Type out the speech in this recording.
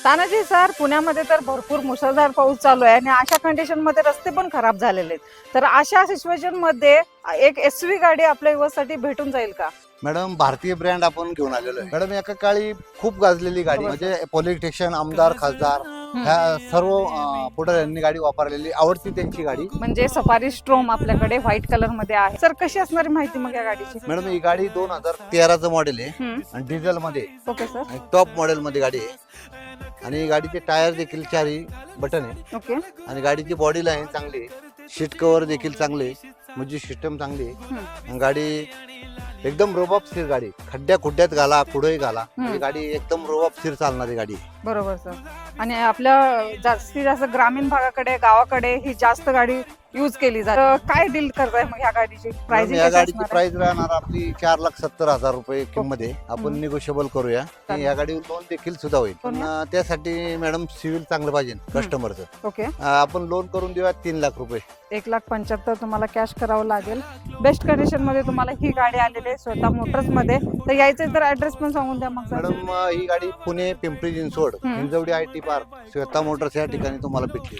Tanaji sir, पुण्यामध्ये तर भरपूर मुसळधार पाऊस चालू आहे आणि अशा कंडिशन मध्ये रस्ते पण खराब झालेले आहेत. तर अशा सिच्युएशन मध्ये एक एसवी गाडी आपल्या युवसाठी भेटून जाईल का? मॅडम, भारतीय ब्रँड आपण घेऊन आलेलो आहे. मॅडम, एका काळी खूप गाजलेली गाडी, म्हणजे पॉलिटिशियन, आमदार, खासदार ह्या सर्व पुढाऱ्यांनी गाडी वापरलेली, आवडती त्यांची गाडी. म्हणजे सफारी स्ट्रोम आपल्याकडे व्हाईट कलर मध्ये आहे. सर, कशी असणारी माहिती मग या गाडीची? मॅडम, ही गाडी 2013चं मॉडेल आहे आणि डिझेल मध्ये, ओके सर. आणि टॉप मॉडेल मध्ये गाडी आहे. आणि गाडीचे टायर देखील 4 बटन आहे. ओके. आणि गाडीची बॉडी लाईन चांगली आहे, सीट कव्हर देखील चांगले आहे, म्हणजे सिस्टम चांगली आहे. आणि गाडी एकदम रोबाबशीर गाडी, खड्ड्यात घाला, कुठेही घाला, म्हणजे गाडी एकदम रोबाबशीर चालणारी गाडी आहे. बरोबर सर. आणि आपल्या जास्तीत जास्त ग्रामीण भागाकडे, गावाकडे ही जास्त गाडी यूज केली जाते. काय डील करताय मग ह्या गाडीची प्राइसिंग? या गाडीची प्राइस राहणार आपली 4,70,000 रुपये किंमत आहे. आपण निगोशिएबल करूया. आणि या गाडीवर लोन देखील सुद्धा होईल, पण त्यासाठी मॅडम सिव्हिल चांगलं पाहिजे कस्टमरचं. ओके. आपण लोन करून देऊया 3 लाख रुपये. 1,75,000 तुम्हाला कॅश करावं लागेल. बेस्ट कंडिशन मध्ये तुम्हाला ही गाडी आलेली आहे श्वेता मोटर्स मध्ये. तर यायचं तर ऍड्रेस पण सांगून द्या मग. मॅडम, ही गाडी Pune Pimpri Chinchwad Hinjewadi IT park Shweta Motors या ठिकाणी तुम्हाला भेटली.